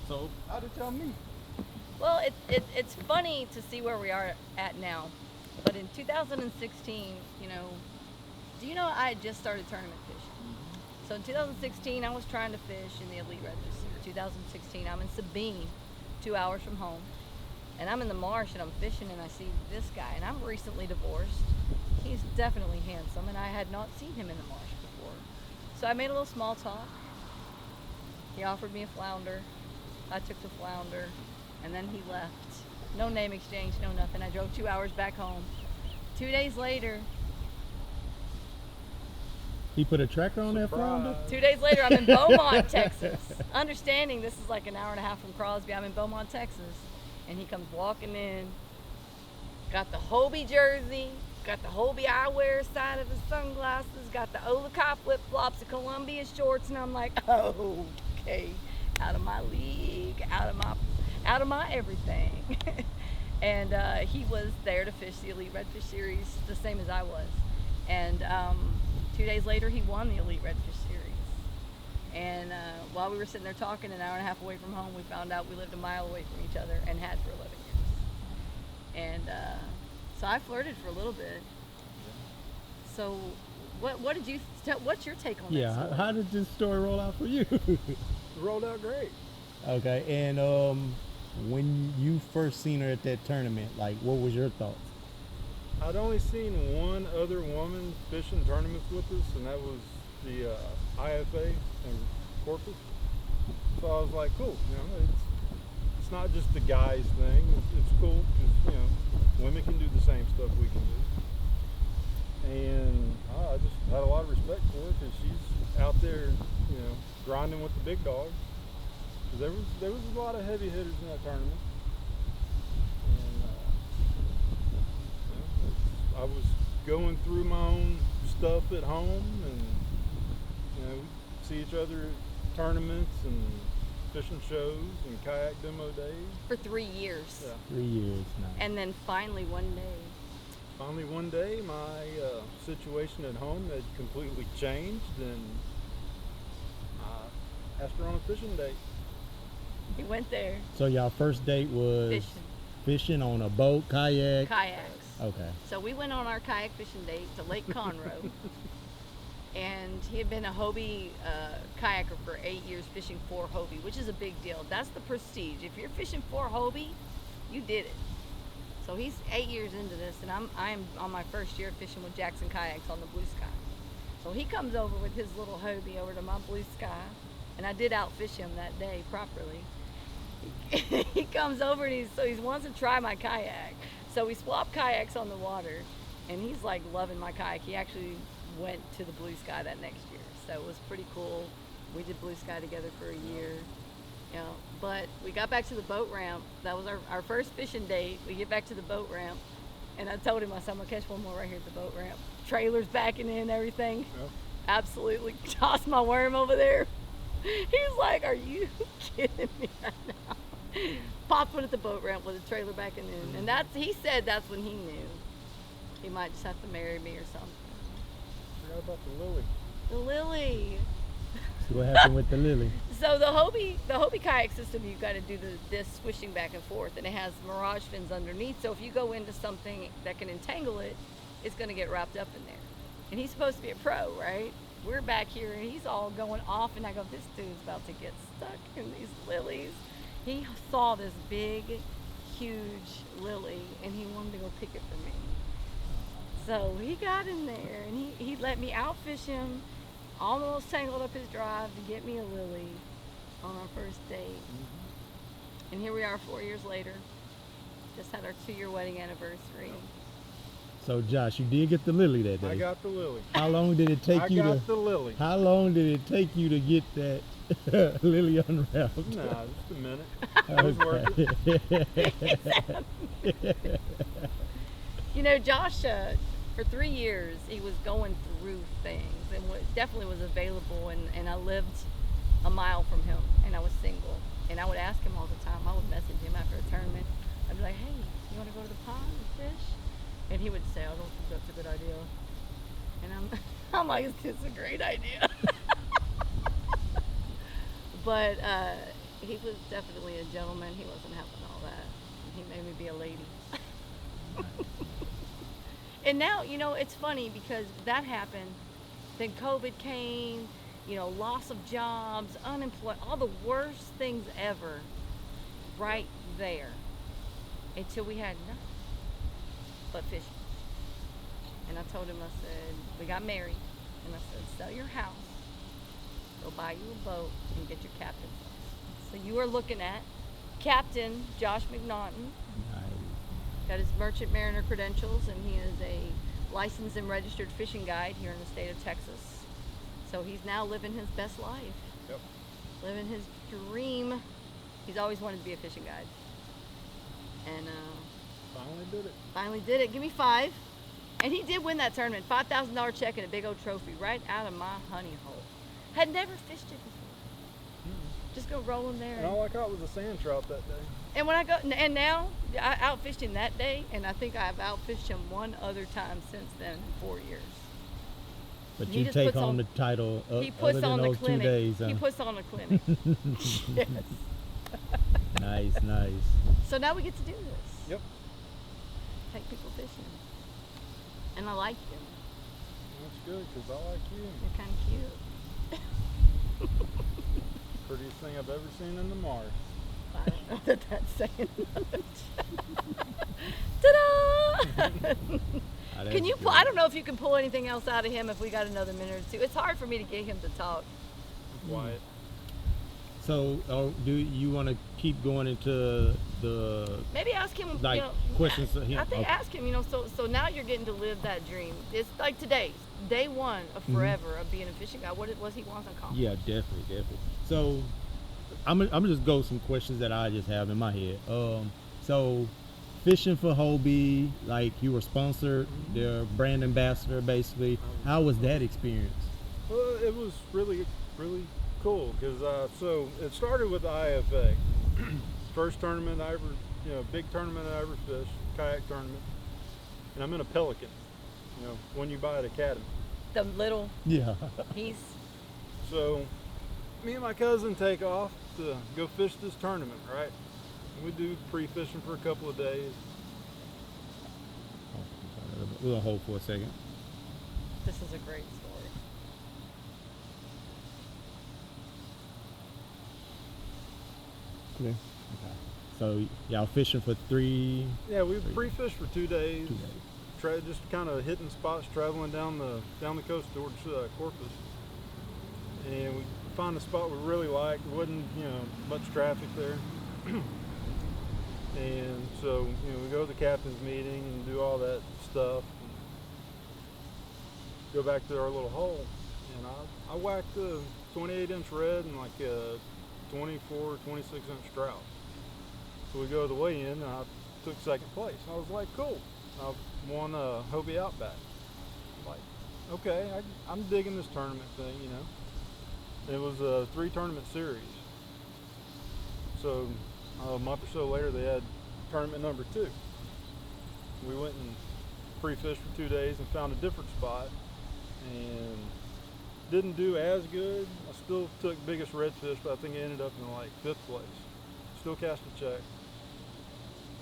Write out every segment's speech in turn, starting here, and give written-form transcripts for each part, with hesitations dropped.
So how did y'all meet? Well, it's funny to see where we are at now. But in 2016, do you know I had just started tournament fishing? So in 2016, I was trying to fish in the Elite Register. 2016, I'm in Sabine, 2 hours from home. And I'm in the marsh and I'm fishing and I see this guy. And I'm recently divorced. He's definitely handsome and I had not seen him in the marsh before. So I made a little small talk. He offered me a flounder. I took the flounder and then he left. No name exchange, no nothing. I drove 2 hours back home. 2 days later, He put a tracker on that flounder? 2 days later, I'm in Beaumont, Texas. Understanding this is like an hour and a half from Crosby, I'm in Beaumont, Texas. And he comes walking in, got the Hobie jersey, got the Hobie eyewear side of his sunglasses, got the Olakai flip-flops, the Columbia shorts, and I'm like, oh, okay, out of my league, out of my everything. And he was there to fish the Elite Redfish Series, the same as I was. And 2 days later, he won the Elite Redfish Series. And while we were sitting there talking, an hour and a half away from home, we found out we lived a mile away from each other and had for 11 years. And so I flirted for a little bit. So what did you, what's your take on that? Yeah, how did this story roll out for you? It rolled out great. Okay, and when you first seen her at that tournament, like, what was your thoughts? I'd only seen one other woman fishing tournaments with us, and that was the IFA in Corpus. So I was like, cool, it's not just the guys thing. It's cool because women can do the same stuff we can do. And I just had a lot of respect for her because she's out there, grinding with the big dogs. There was a lot of heavy hitters in that tournament. I was going through my own stuff at home, and we see each other at tournaments and fishing shows and kayak demo days. For 3 years. Yeah. 3 years now. And then finally one day, My situation at home had completely changed, and I asked her on a fishing date. he went there So y'all first date was fishing on a boat, kayak? kayaks. Okay. So we went on our kayak fishing date to Lake Conroe. And he had been a Hobie kayaker for 8 years, fishing for Hobie, which is a big deal. That's the prestige. If you're fishing for Hobie, you did it. So he's 8 years into this, and I'm on my first year fishing with Jackson Kayaks on the Blue Sky. So he comes over with his little Hobie over to my Blue Sky, and I did outfish him that day properly. He comes over and he wants to try my kayak. So we swapped kayaks on the water, and he's like loving my kayak. He actually went to the Blue Sky that next year, so it was pretty cool. We did Blue Sky together for a year, but we got back to the boat ramp. That was our first fishing date. We get back to the boat ramp, and I told him, I said, I'm gonna catch one more right here at the boat ramp. Trailers backing in, everything. Yep. Absolutely tossed my worm over there. He's like, are you kidding me right now? Popped one at the boat ramp with a trailer backing in, and he said that's when he knew he might just have to marry me or something. Forgot about the lily. The lily. So what happened with the lily? So the Hobie kayak system, you've got to do this swishing back and forth, and it has mirage fins underneath. So if you go into something that can entangle it, it's going to get wrapped up in there. And he's supposed to be a pro, right? We're back here, and he's all going off, and I go, this dude's about to get stuck in these lilies. He saw this big, huge lily, and he wanted to go pick it for me. So he got in there, and he let me outfish him, almost tangled up his drive to get me a lily on our first date. Mm-hmm. And here we are 4 years later. Just had our 2-year wedding anniversary. So Josh, you did get the lily that day. I got the lily. How long did it take you I got the lily. How long did it take you to get that lily unwrapped? Nah, just a minute. It was worth it. Josh, for 3 years, he was going through things and definitely was available, and I lived a mile from him, and I was single. And I would ask him all the time. I would message him after a tournament. I'd be like, hey, you want to go to the pond and fish? And he would say, I don't think that's a good idea. And I'm like, it's a great idea. But He was definitely a gentleman. He wasn't having all that. He made me be a lady. And now, you know, it's funny because that happened. Then COVID came, you know, loss of jobs, unemployment, all the worst things ever right there. Until we had nothing but fishing. And I told him, I said, we got married. And I said, sell your house, go buy you a boat, and get your captain's license. So you are looking at Captain Josh MacNaughton. Got his merchant mariner credentials, and he is a licensed and registered fishing guide here in the state of Texas. So he's now living his best life. Yep. Living his dream. He's always wanted to be a fishing guide. And Finally did it. finally did it. Give me 5. And he did win that tournament. $5,000 check and a big old trophy right out of my honey hole. Had never fished it before. Just go rolling there. And all I caught was a sand trout that day. And when I go, and now I outfished him that day, and I think I've outfished him one other time since then in 4 years. But He you just take puts on on- the title He other puts than on the those 2 clinic. days. He puts on a clinic. Yes. Nice, nice. So now we get to do this. Yep. Take people fishing. And I like you. That's good because I like you. You're kind of cute. Prettiest thing I've ever seen in the Mars. I don't know that that's saying much. Ta-da! Ah, that's Can you good. pull? I don't know if you can pull anything else out of him if we got another minute or two. It's hard for me to get him to talk. Quiet. So, do you want to keep going into the Maybe ask him. like you know, questions to him? I think Okay. ask him. You know, so now you're getting to live that dream. It's like today, day 1 of forever of being a fishing guy. What he wants to accomplish. Yeah, definitely. So, I'm gonna just go some questions that I just have in my head. So, fishing for Hobie, like you were sponsored, their brand ambassador, basically. How was that experience? Well, it was really, really cool because so it started with the IFA. First tournament I ever, big tournament I ever fished, kayak tournament, and I'm in a Pelican, one you buy at Academy. The little Yeah. he's So me and my cousin take off to go fish this tournament, right? We do pre-fishing for a couple of days. We're gonna hold for a second. this is a great story. Okay. So y'all fishing for 3 Yeah, we pre-fished for 2 days. 2 days. Just kind of hitting spots, traveling down the coast towards Corpus, and we found a spot we really liked. There wasn't much traffic there, and so we go to the captain's meeting and do all that stuff. And go back to our little hole, and I whacked a 28-inch red and like a 24, 26-inch trout. So we go to the weigh-in, and I took second place. I was like, cool. I won a Hobie Outback. Like, okay, I'm digging this tournament thing, It was a 3-tournament series. So a month or so later, they had tournament number 2. We went and pre-fished for 2 days and found a different spot, and didn't do as good. I still took biggest redfish, but I think I ended up in like 5th place. Still cast a check.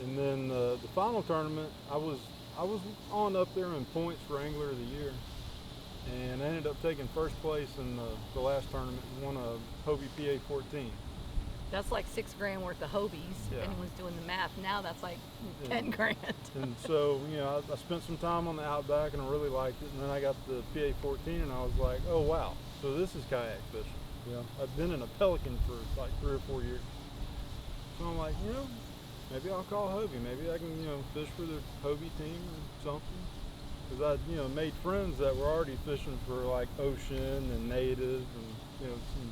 And then the final tournament, I was on up there in points for Angler of the Year, and I ended up taking first place in the last tournament and won a Hobie PA 14. That's like $6 grand worth of Hobies. Yeah. If anyone's doing the math, now that's like Yeah. 10 grand. And so, I spent some time on the Outback, and I really liked it. And then I got the PA 14, and I was like, oh wow, so this is kayak fishing. I've been in a Pelican for like 3 or 4 years. So I'm like, maybe I'll call Hobie. Maybe I can, fish for the Hobie team or something. Because I, made friends that were already fishing for like Ocean and Native, and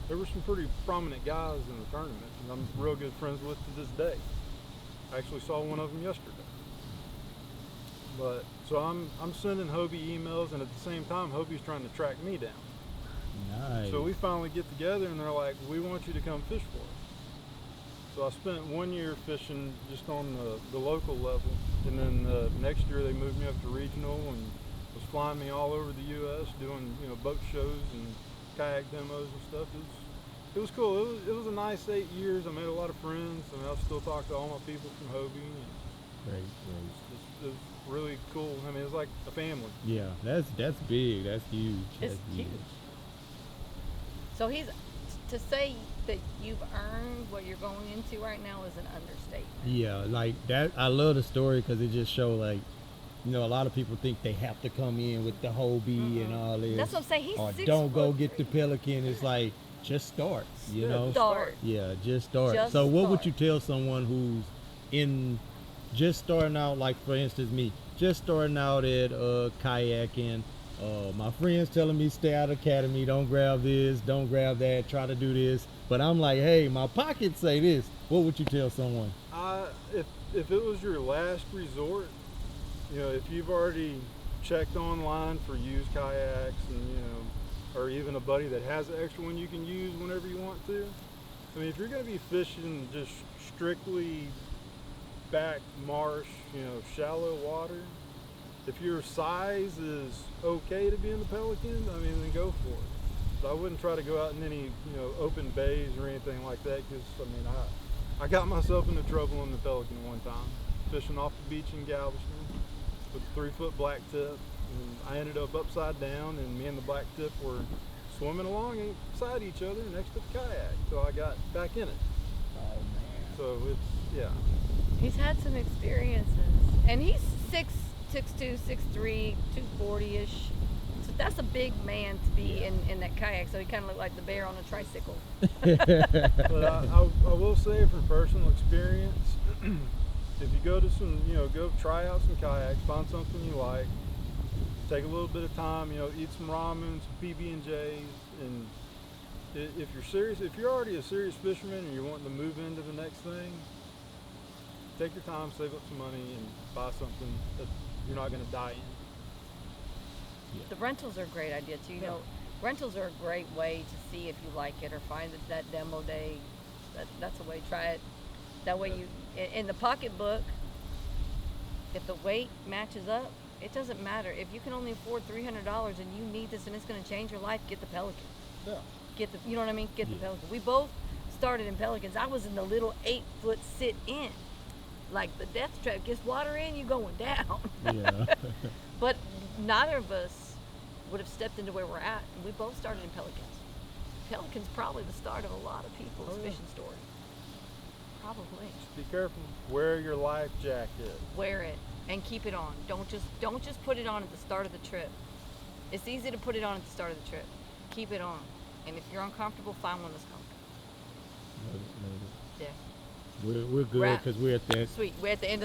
there were some pretty prominent guys in the tournament, and I'm real good friends with to this day. I actually saw one of them yesterday. But so I'm sending Hobie emails, and at the same time, Hobie's trying to track me down. Nice. So we finally get together, and they're like, we want you to come fish for us. So I spent 1 year fishing just on the local level, and then next year they moved me up to regional and was flying me all over the U.S. doing boat shows and kayak demos and stuff. it was cool. It was a nice 8 years. I made a lot of friends. I mean, I still talk to all my people from Hobie. And Great. it was really cool. I mean, it was like a family. Yeah, that's big. That's huge. It's That's huge. So to say that you've earned what you're going into right now is an understatement. Yeah, like that. I love the story because it just show like, you know, a lot of people think they have to come in with the Hobie and all this. That's what I'm saying. He's or 6 don't go foot get the three. Pelican. It's like just start. You know. Start. Yeah, just start. Just So what would start. you tell someone who's in just starting out, like for instance me, just starting out at kayaking? My friends telling me stay out of academy, don't grab this, don't grab that, try to do this. But I'm like, hey, my pockets say this. What would you tell someone? If it was your last resort, you know, if you've already checked online for used kayaks and, you know, or even a buddy that has an extra one you can use whenever you want to. I mean, if you're going to be fishing just strictly back marsh, you know, shallow water, if your size is okay to be in the Pelican, I mean, then go for it. But I wouldn't try to go out in any, you know, open bays or anything like that because, I mean, I got myself into trouble in the Pelican one time, fishing off the beach in Galveston with a 3-foot black tip. And I ended up upside down, and me and the black tip were swimming along beside each other next to the kayak till I got back in it. Oh man. So it's, yeah. He's had some experiences, and he's 6'2", 6'3", 240-ish. So that's a big man to be in that kayak. So he kind of looked like the bear on a tricycle. But I will say from personal experience, if you go to go try out some kayaks, find something you like, take a little bit of time, you know, eat some ramen, some PB&Js, and if you're serious, if you're already a serious fisherman and you're wanting to move into the next thing, take your time, save up some money, and buy something that you're not going to die in. The rentals are a great idea too. You know, rentals are a great way to see if you like it or find that demo day. That's a way to try it. That way you, in the pocketbook, if the weight matches up, it doesn't matter. If you can only afford $300 and you need this and it's going to change your life, get the Pelican. Yeah. You know what I mean? Get the Pelican. We both started in Pelicans. I was in the little 8-foot sit-in. Like the death trap, gets water in, you going down. Yeah. But neither of us would have stepped into where we're at. And we both started in Pelicans. Pelicans probably the start of a lot of people's fishing story. Probably. Just be careful. Wear your life jacket. Wear it and keep it on. Don't just put it on at the start of the trip. It's easy to put it on at the start of the trip. Keep it on. And if you're uncomfortable, find one that's comfortable. Yeah. We're good because we're at that Sweet. We're at the end of that.